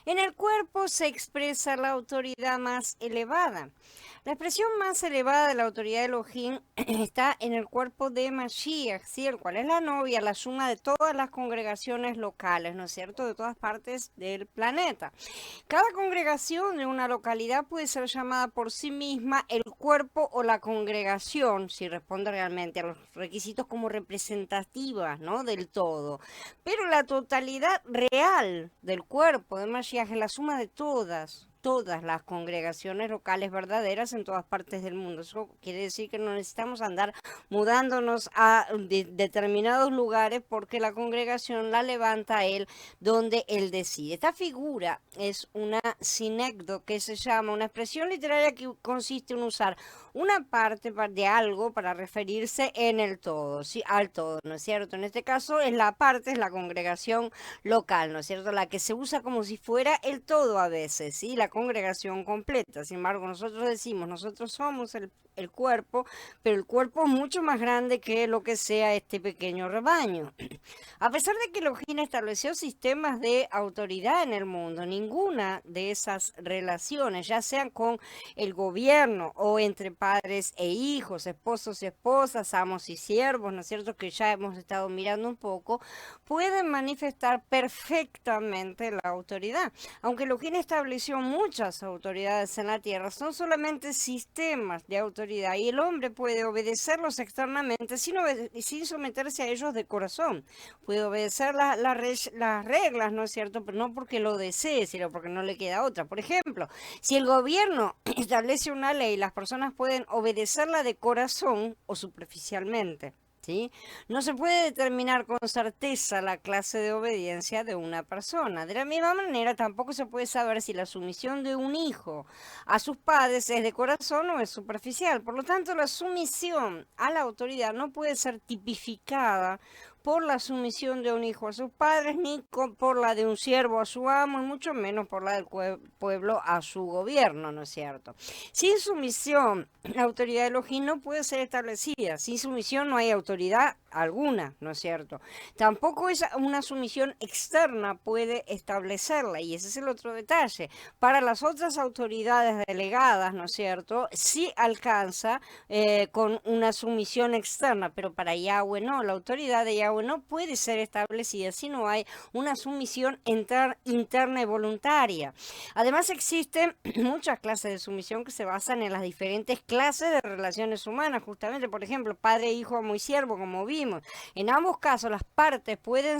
En el cuerpo se expresa la autoridad más elevada. La expresión más elevada de la autoridad de Elohim está en el cuerpo de Mashiach, ¿sí? El cual es la novia, la suma de todas las congregaciones locales, ¿no es cierto?, de todas partes del planeta. Cada congregación de una localidad puede ser llamada por sí misma el cuerpo o la congregación, si responde realmente a los requisitos como representativa, ¿no?, del todo. Pero la totalidad real del cuerpo de Mashiach es la suma de todas las congregaciones locales verdaderas en todas partes del mundo. Eso quiere decir que no necesitamos andar mudándonos a determinados lugares porque la congregación la levanta él donde él decide. Esta figura es una sinécdo que se llama una expresión literaria que consiste en usar una parte de algo para referirse en el todo, ¿sí? Al todo, ¿no es cierto? En este caso es la parte, es la congregación local, ¿no es cierto? La que se usa como si fuera el todo a veces, ¿sí? La congregación completa. Sin embargo, nosotros decimos, nosotros somos el cuerpo, pero el cuerpo es mucho más grande que lo que sea este pequeño rebaño. A pesar de que Elohim estableció sistemas de autoridad en el mundo, ninguna de esas relaciones, ya sean con el gobierno o entre padres e hijos, esposos y esposas, amos y siervos, ¿no es cierto?, que ya hemos estado mirando un poco, pueden manifestar perfectamente la autoridad. Aunque Elohim estableció muchas autoridades en la tierra, son solamente sistemas de autoridad y el hombre puede obedecerlos externamente sin someterse a ellos de corazón. Puede obedecer las reglas, ¿no es cierto? Pero no porque lo desee, sino porque no le queda otra. Por ejemplo, si el gobierno establece una ley, las personas pueden obedecerla de corazón o superficialmente. ¿Sí? No se puede determinar con certeza la clase de obediencia de una persona. De la misma manera, tampoco se puede saber si la sumisión de un hijo a sus padres es de corazón o es superficial. Por lo tanto, la sumisión a la autoridad no puede ser tipificada por la sumisión de un hijo a sus padres, ni por la de un siervo a su amo, y mucho menos por la del pueblo a su gobierno, ¿no es cierto? Sin sumisión, la autoridad de Elohim no puede ser establecida. Sin sumisión no hay autoridad alguna, ¿no es cierto? Tampoco una sumisión externa puede establecerla, y ese es el otro detalle. Para las otras autoridades delegadas, ¿no es cierto?, sí alcanza con una sumisión externa, pero para Yahweh no. La autoridad de Yahweh no puede ser establecida si no hay una sumisión interna y voluntaria. Además existen muchas clases de sumisión que se basan en las diferentes clases de relaciones humanas, justamente, por ejemplo, padre, hijo, amo y siervo, como vimos. En ambos casos las partes pueden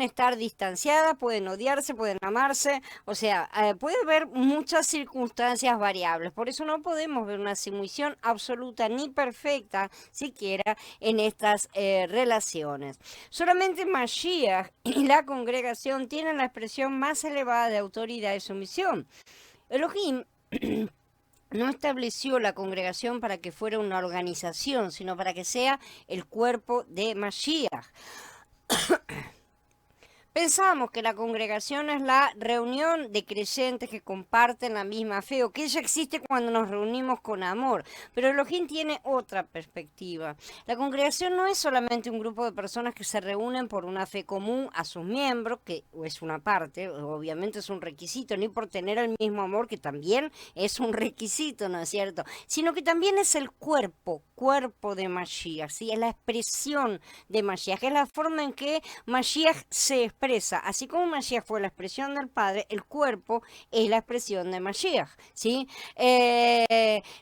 estar distanciadas, pueden odiarse, pueden amarse, o sea, puede haber muchas circunstancias variables. Por eso no podemos ver una sumisión absoluta ni perfecta siquiera en estas relaciones. Solamente Mashiach y la congregación tienen la expresión más elevada de autoridad y sumisión. Elohim no estableció la congregación para que fuera una organización, sino para que sea el cuerpo de Mashiach. Pensamos que la congregación es la reunión de creyentes que comparten la misma fe, o que ella existe cuando nos reunimos con amor, pero Elohim tiene otra perspectiva. La congregación no es solamente un grupo de personas que se reúnen por una fe común a sus miembros, que es una parte, obviamente es un requisito, ni por tener el mismo amor, que también es un requisito, ¿no es cierto?, sino que también es el cuerpo de Mashiach, ¿sí? Es la expresión de Mashiach, es la forma en que Mashiach se expresa. Así como Mashiach fue la expresión del Padre, el cuerpo es la expresión de Mashiach, ¿sí?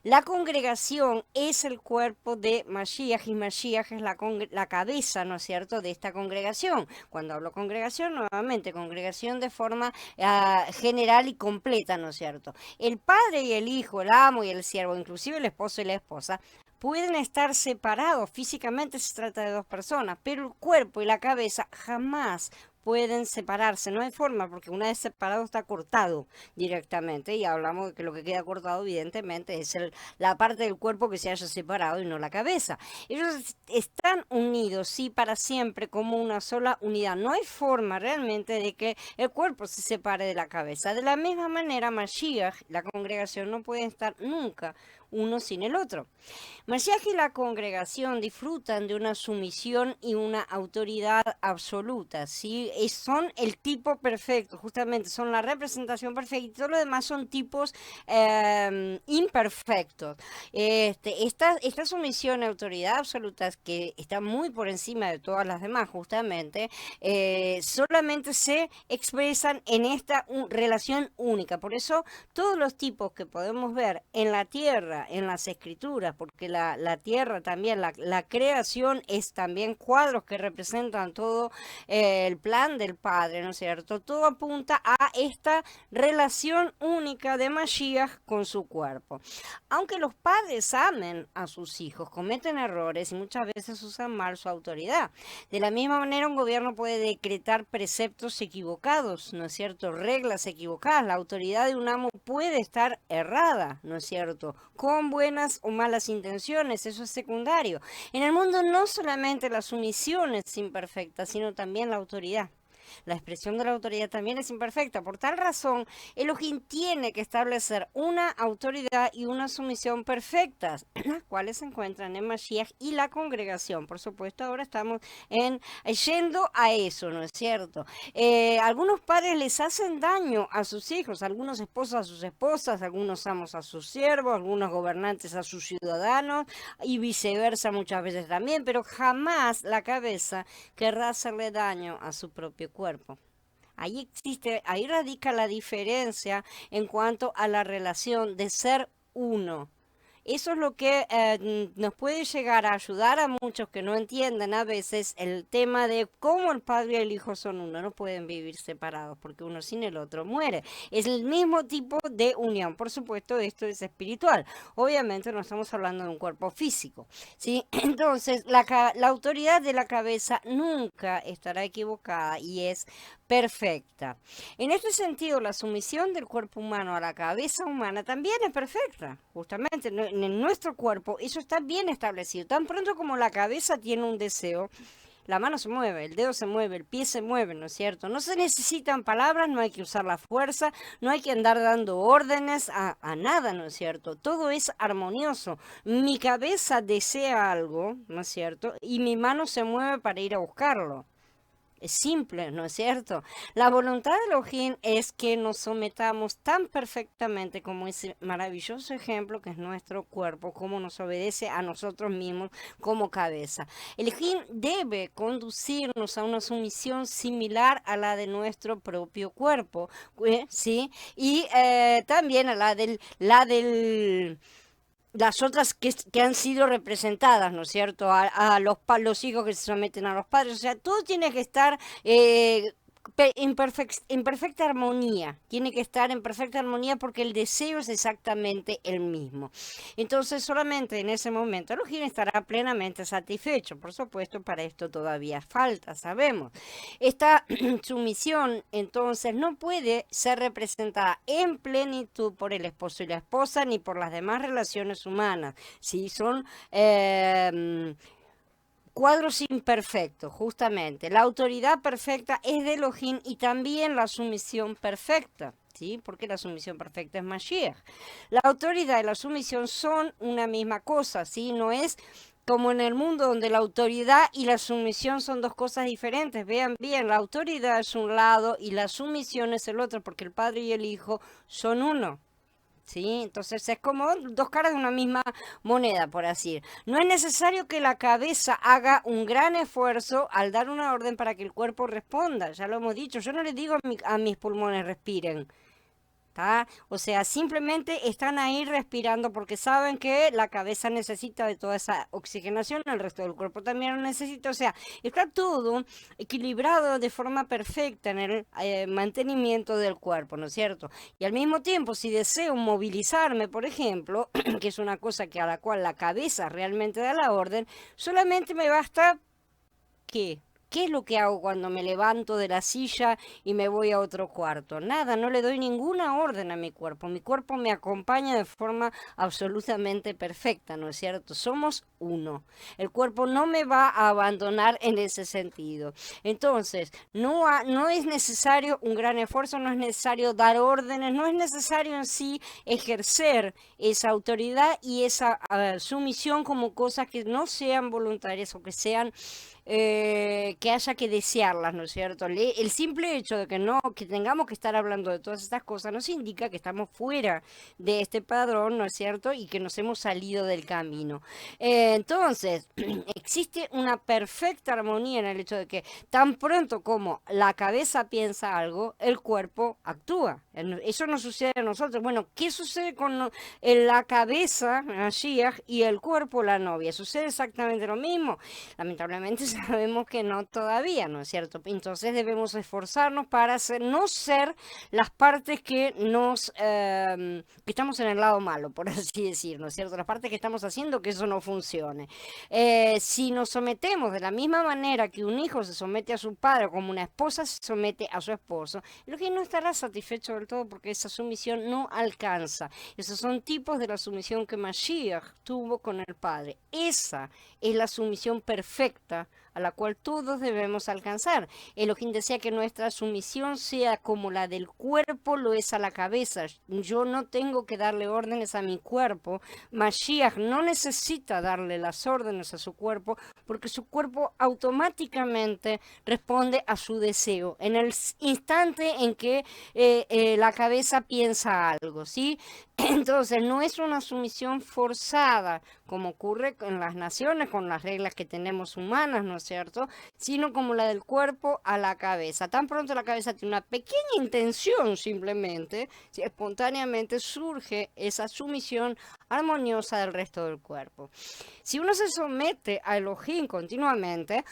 La congregación es el cuerpo de Mashiach y Mashiach es la cabeza, ¿no es cierto?, de esta congregación. Cuando hablo congregación, nuevamente, congregación de forma general y completa, ¿no es cierto? El Padre y el Hijo, el amo y el siervo, inclusive el esposo y la esposa, pueden estar separados. Físicamente se trata de dos personas, pero el cuerpo y la cabeza jamás pueden separarse. No hay forma, porque una vez separado está cortado directamente. Y hablamos de que lo que queda cortado, evidentemente, es la parte del cuerpo que se haya separado y no la cabeza. Ellos están unidos, sí, para siempre, como una sola unidad. No hay forma realmente de que el cuerpo se separe de la cabeza. De la misma manera, Mashiach, la congregación, no pueden estar nunca uno sin el otro. Mashiach y la congregación disfrutan de una sumisión y una autoridad absoluta, ¿sí? son el tipo perfecto, justamente son la representación perfecta y todo lo demás son tipos imperfectos. Esta sumisión a autoridad absoluta que está muy por encima de todas las demás, justamente, solamente se expresan en esta relación única. Por eso todos los tipos que podemos ver en la tierra, en las escrituras, porque la tierra también, la creación es también cuadros que representan todo el plan del Padre, ¿no es cierto? Todo apunta a esta relación única de Mashiach con su cuerpo. Aunque los padres amen a sus hijos, cometen errores y muchas veces usan mal su autoridad. De la misma manera, un gobierno puede decretar preceptos equivocados, ¿no es cierto? Reglas equivocadas. La autoridad de un amo puede estar errada, ¿no es cierto? Con buenas o malas intenciones, eso es secundario. En el mundo no solamente la sumisión es imperfecta, sino también la autoridad. La expresión de la autoridad también es imperfecta. Por tal razón, Elohim tiene que establecer una autoridad y una sumisión perfectas, las cuales se encuentran en Mashiach y la congregación. Por supuesto, ahora estamos yendo a eso, ¿no es cierto? Algunos padres les hacen daño a sus hijos, algunos esposos a sus esposas, algunos amos a sus siervos, algunos gobernantes a sus ciudadanos y viceversa muchas veces también, pero jamás la cabeza querrá hacerle daño a su propio cuerpo. Ahí radica la diferencia en cuanto a la relación de ser uno. Eso es lo que nos puede llegar a ayudar a muchos que no entienden a veces el tema de cómo el Padre y el Hijo son uno. No pueden vivir separados porque uno sin el otro muere. Es el mismo tipo de unión. Por supuesto, esto es espiritual. Obviamente no estamos hablando de un cuerpo físico, ¿sí? Entonces, la autoridad de la cabeza nunca estará equivocada y es perfecta. En este sentido, la sumisión del cuerpo humano a la cabeza humana también es perfecta. Justamente en nuestro cuerpo eso está bien establecido. Tan pronto como la cabeza tiene un deseo, la mano se mueve, el dedo se mueve, el pie se mueve, ¿no es cierto? No se necesitan palabras, no hay que usar la fuerza, no hay que andar dando órdenes a nada, ¿no es cierto? Todo es armonioso. Mi cabeza desea algo, ¿no es cierto? Y mi mano se mueve para ir a buscarlo. Es simple, ¿no es cierto? La voluntad de Elohim es que nos sometamos tan perfectamente como ese maravilloso ejemplo que es nuestro cuerpo, como nos obedece a nosotros mismos como cabeza. Elohim debe conducirnos a una sumisión similar a la de nuestro propio cuerpo, ¿sí? Y también a la del las otras que han sido representadas, ¿no es cierto? A los hijos que se someten a los padres. O sea, todo tiene que estar en perfecta armonía. Tiene que estar en perfecta armonía porque el deseo es exactamente el mismo. Entonces, solamente en ese momento Elohim estará plenamente satisfecho. Por supuesto, para esto todavía falta, sabemos. Esta sumisión, entonces, no puede ser representada en plenitud por el esposo y la esposa ni por las demás relaciones humanas. Sí, son cuadros imperfectos, justamente. La autoridad perfecta es de Elohim y también la sumisión perfecta. ¿Sí? Porque la sumisión perfecta es Mashiach. La autoridad y la sumisión son una misma cosa, ¿sí? No es como en el mundo donde la autoridad y la sumisión son dos cosas diferentes. Vean bien, la autoridad es un lado y la sumisión es el otro, porque el Padre y el Hijo son uno. ¿Sí? Entonces es como dos caras de una misma moneda, por así decir. No es necesario que la cabeza haga un gran esfuerzo al dar una orden para que el cuerpo responda. Ya lo hemos dicho, yo no les digo a mis pulmones respiren. ¿Tá? O sea, simplemente están ahí respirando porque saben que la cabeza necesita de toda esa oxigenación, el resto del cuerpo también lo necesita. O sea, está todo equilibrado de forma perfecta en el mantenimiento del cuerpo, ¿no es cierto? Y al mismo tiempo, si deseo movilizarme, por ejemplo, que es una cosa que a la cual la cabeza realmente da la orden, solamente me basta que... ¿Qué es lo que hago cuando me levanto de la silla y me voy a otro cuarto? Nada, no le doy ninguna orden a mi cuerpo. Mi cuerpo me acompaña de forma absolutamente perfecta, ¿no es cierto? Somos uno. El cuerpo no me va a abandonar en ese sentido. Entonces, no es necesario un gran esfuerzo, no es necesario dar órdenes, no es necesario en sí ejercer esa autoridad y esa sumisión como cosas que no sean voluntarias o que sean que haya que desearlas, ¿no es cierto? El simple hecho de que no, que tengamos que estar hablando de todas estas cosas nos indica que estamos fuera de este padrón, ¿no es cierto? Y que nos hemos salido del camino. Entonces, existe una perfecta armonía en el hecho de que tan pronto como la cabeza piensa algo, el cuerpo actúa. Eso no sucede a nosotros. Bueno, ¿qué sucede con la cabeza, Mashiach, y el cuerpo, la novia? Sucede exactamente lo mismo. Lamentablemente sabemos que no todavía, ¿no es cierto? Entonces debemos esforzarnos para no ser las partes que que estamos en el lado malo, por así decir, ¿no es cierto? Las partes que estamos haciendo que eso no funcione. Si nos sometemos de la misma manera que un hijo se somete a su padre, como una esposa se somete a su esposo, lo que no estará satisfecho del todo porque esa sumisión no alcanza. Esos son tipos de la sumisión que Mashiach tuvo con el Padre. Esa es la sumisión perfecta a la cual todos debemos alcanzar. Elohim decía que nuestra sumisión sea como la del cuerpo lo es a la cabeza. Yo no tengo que darle órdenes a mi cuerpo. Mashiach no necesita darle las órdenes a su cuerpo porque su cuerpo automáticamente responde a su deseo en el instante en que la cabeza piensa algo, ¿sí? Entonces no es una sumisión forzada como ocurre en las naciones con las reglas que tenemos humanas, ¿no es cierto? Sino como la del cuerpo a la cabeza. Tan pronto la cabeza tiene una pequeña intención simplemente, si espontáneamente surge esa sumisión armoniosa del resto del cuerpo. Si uno se somete a Elohim continuamente,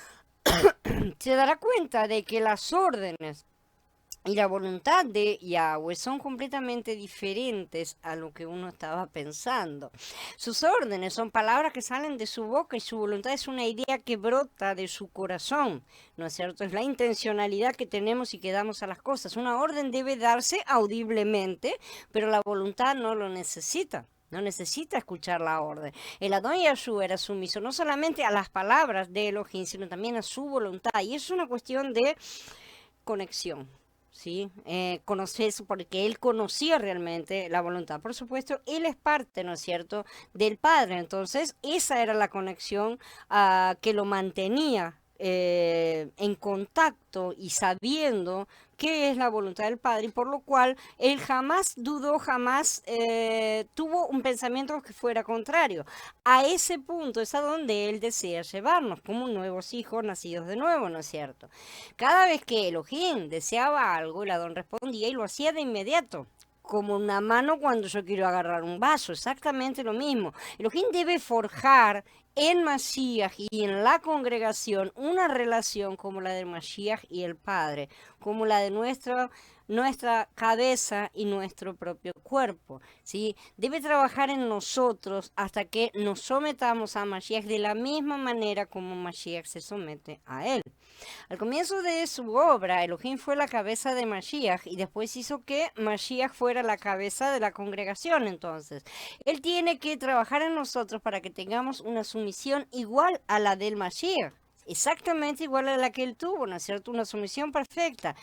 se dará cuenta de que las órdenes y la voluntad de Yahweh son completamente diferentes a lo que uno estaba pensando. Sus órdenes son palabras que salen de su boca y su voluntad es una idea que brota de su corazón, ¿no es cierto? Es la intencionalidad que tenemos y que damos a las cosas. Una orden debe darse audiblemente, pero la voluntad no lo necesita. No necesita escuchar la orden. El Adón Yahshua era sumiso no solamente a las palabras de Elohim, sino también a su voluntad. Y es una cuestión de conexión. ¿Sí? Conocer, porque él conocía realmente la voluntad. Por supuesto, él es parte, ¿no es cierto?, del Padre. Entonces, esa era la conexión que lo mantenía en contacto y sabiendo qué es la voluntad del Padre, y por lo cual él jamás dudó, jamás tuvo un pensamiento que fuera contrario. A ese punto es a donde él desea llevarnos como nuevos hijos nacidos de nuevo, ¿no es cierto? Cada vez que Elohim deseaba algo, el Adón respondía y lo hacía de inmediato. Como una mano cuando yo quiero agarrar un vaso, exactamente lo mismo. Elohim debe forjar en Mashiach y en la congregación una relación como la del Mashiach y el Padre, como la de nuestra cabeza y nuestro propio cuerpo, ¿sí? Debe trabajar en nosotros hasta que nos sometamos a Mashiach de la misma manera como Mashiach se somete a él. Al comienzo de su obra, Elohim fue la cabeza de Mashiach y después hizo que Mashiach fuera la cabeza de la congregación. Entonces, él tiene que trabajar en nosotros para que tengamos una sumisión igual a la del Mashiach. Exactamente igual a la que él tuvo, ¿no es cierto? Una sumisión perfecta,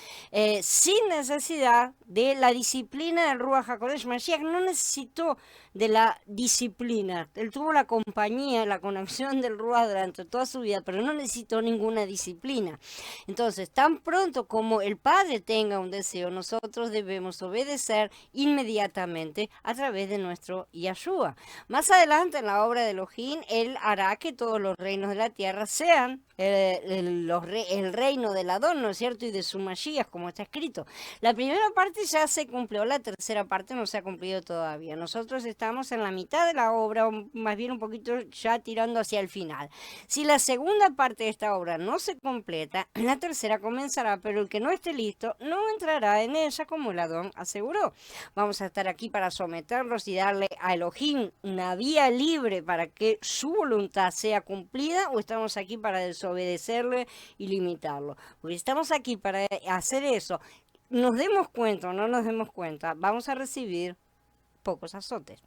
sin necesidad de la disciplina del Ruach HaKodesh. Mashiach no necesitó de la disciplina. Él tuvo la compañía, la conexión del Ruach durante toda su vida, pero no necesitó ninguna disciplina. Entonces, tan pronto como el Padre tenga un deseo, nosotros debemos obedecer inmediatamente a través de nuestro Yahshua. Más adelante en la obra de Elohim, él hará que todos los reinos de la tierra sean el reino del Adón, ¿no es cierto? Y de su Mashiach, como está escrito. La primera parte ya se cumplió, la tercera parte no se ha cumplido todavía. Nosotros estamos en la mitad de la obra, o más bien un poquito ya tirando hacia el final. Si la segunda parte de esta obra no se completa, la tercera comenzará, pero el que no esté listo no entrará en ella, como el Adón aseguró. Vamos a estar aquí para someterlos y darle a Elohim una vía libre para que su voluntad sea cumplida, o estamos aquí para desobedecerle y limitarlo. Porque estamos aquí para hacer eso. Nos demos cuenta o no nos demos cuenta, vamos a recibir pocos azotes.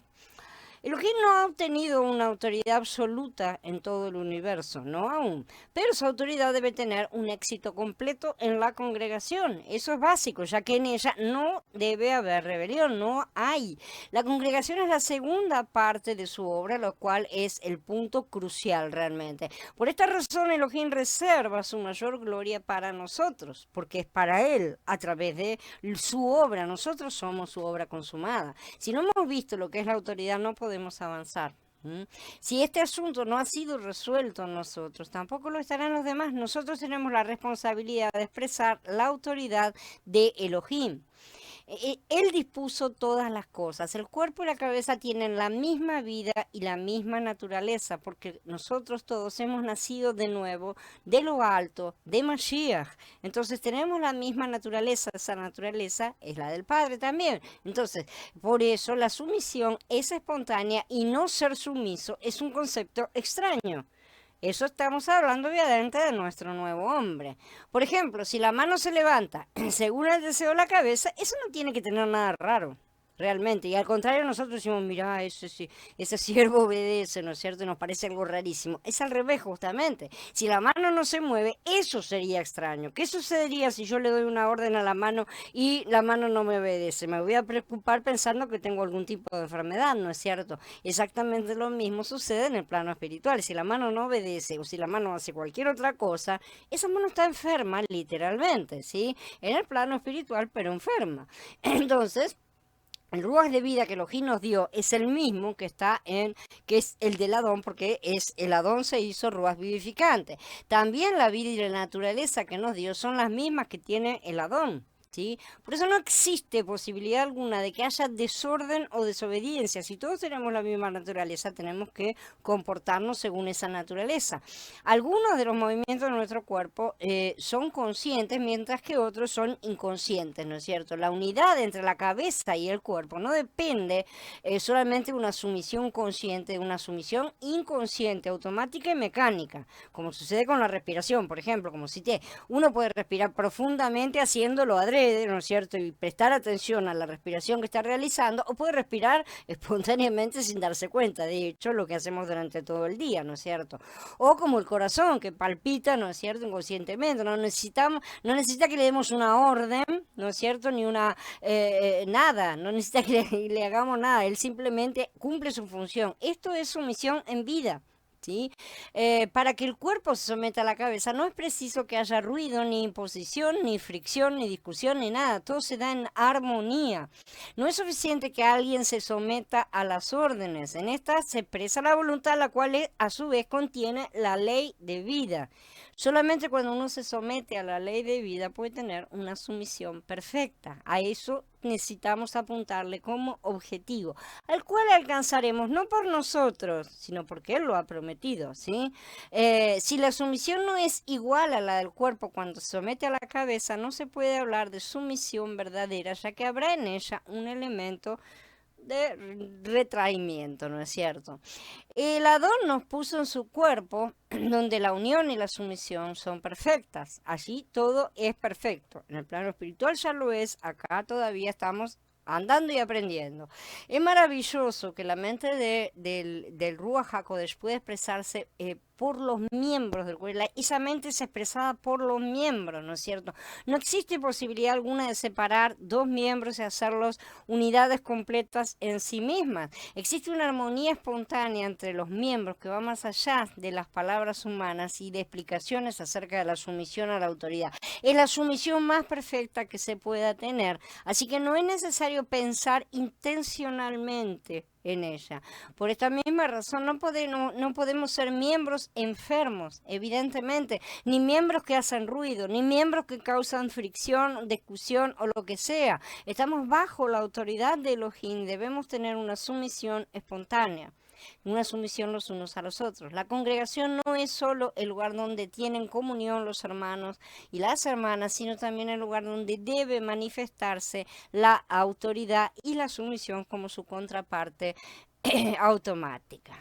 Elohim no ha obtenido una autoridad absoluta en todo el universo, no aún, pero su autoridad debe tener un éxito completo en la congregación. Eso es básico, ya que en ella no debe haber rebelión, no hay. La congregación es la segunda parte de su obra, lo cual es el punto crucial realmente. Por esta razón, Elohim reserva su mayor gloria para nosotros, porque es para Él, a través de su obra. Nosotros somos su obra consumada. Si no hemos visto lo que es la autoridad, no podemos avanzar. Si este asunto no ha sido resuelto en nosotros, tampoco lo estarán los demás. Nosotros tenemos la responsabilidad de expresar la autoridad de Elohim. Él dispuso todas las cosas. El cuerpo y la cabeza tienen la misma vida y la misma naturaleza, porque nosotros todos hemos nacido de nuevo de lo alto, de Mashiach. Entonces tenemos la misma naturaleza. Esa naturaleza es la del Padre también. Entonces, por eso la sumisión es espontánea y no ser sumiso es un concepto extraño. Eso estamos hablando obviamente de nuestro nuevo hombre. Por ejemplo, si la mano se levanta según el deseo de la cabeza, eso no tiene que tener nada raro, realmente. Y al contrario, nosotros decimos, mira, ese siervo obedece, ¿no es cierto? Y nos parece algo rarísimo. Es al revés, justamente. Si la mano no se mueve, eso sería extraño. ¿Qué sucedería si yo le doy una orden a la mano y la mano no me obedece? Me voy a preocupar pensando que tengo algún tipo de enfermedad, ¿no es cierto? Exactamente lo mismo sucede en el plano espiritual. Si la mano no obedece o si la mano hace cualquier otra cosa, esa mano está enferma, literalmente, ¿sí? En el plano espiritual, pero enferma. Entonces, el ruaj de vida que Elohim nos dio es el mismo que que es el del Adón, porque el Adón se hizo ruaj vivificante. También la vida y la naturaleza que nos dio son las mismas que tiene el Adón. ¿Sí? Por eso no existe posibilidad alguna de que haya desorden o desobediencia. Si todos tenemos la misma naturaleza, tenemos que comportarnos según esa naturaleza. Algunos de los movimientos de nuestro cuerpo son conscientes, mientras que otros son inconscientes, ¿no es cierto? La unidad entre la cabeza y el cuerpo no depende solamente de una sumisión consciente, de una sumisión inconsciente, automática y mecánica, como sucede con la respiración, por ejemplo, como cité. Uno puede respirar profundamente haciéndolo adrede, ¿no es cierto? Y prestar atención a la respiración que está realizando, o puede respirar espontáneamente sin darse cuenta. De hecho, lo que hacemos durante todo el día, ¿no es cierto? O como el corazón que palpita, ¿no es cierto? Inconscientemente. No necesita que le demos una orden, ¿no es cierto? Ni nada. No necesita que le hagamos nada. Él simplemente cumple su función. Esto es su misión en vida. ¿Sí? Para que el cuerpo se someta a la cabeza no es preciso que haya ruido, ni imposición, ni fricción, ni discusión, ni nada. Todo se da en armonía. No es suficiente que alguien se someta a las órdenes. En esta se expresa la voluntad, la cual a su vez contiene la ley de vida. Solamente cuando uno se somete a la ley de vida puede tener una sumisión perfecta. A eso necesitamos apuntarle como objetivo, al cual alcanzaremos no por nosotros, sino porque Él lo ha prometido, ¿sí? Si la sumisión no es igual a la del cuerpo cuando se somete a la cabeza, no se puede hablar de sumisión verdadera, ya que habrá en ella un elemento de retraimiento, ¿no es cierto? El Adón nos puso en su cuerpo donde la unión y la sumisión son perfectas. Allí todo es perfecto. En el plano espiritual ya lo es, acá todavía estamos andando y aprendiendo. Es maravilloso que la mente del Ruach HaKodesh puede expresarse por los miembros del cuerpo. Esa mente es expresada por los miembros, ¿no es cierto? No existe posibilidad alguna de separar dos miembros y hacerlos unidades completas en sí mismas. Existe una armonía espontánea entre los miembros que va más allá de las palabras humanas y de explicaciones acerca de la sumisión a la autoridad. Es la sumisión más perfecta que se pueda tener, así que no es necesario pensar intencionalmente en ella. Por esta misma razón no podemos ser miembros enfermos, evidentemente, ni miembros que hacen ruido, ni miembros que causan fricción, discusión o lo que sea. Estamos bajo la autoridad de Elohim, debemos tener una sumisión espontánea. Una sumisión los unos a los otros. La congregación no es solo el lugar donde tienen comunión los hermanos y las hermanas, sino también el lugar donde debe manifestarse la autoridad y la sumisión como su contraparte automática.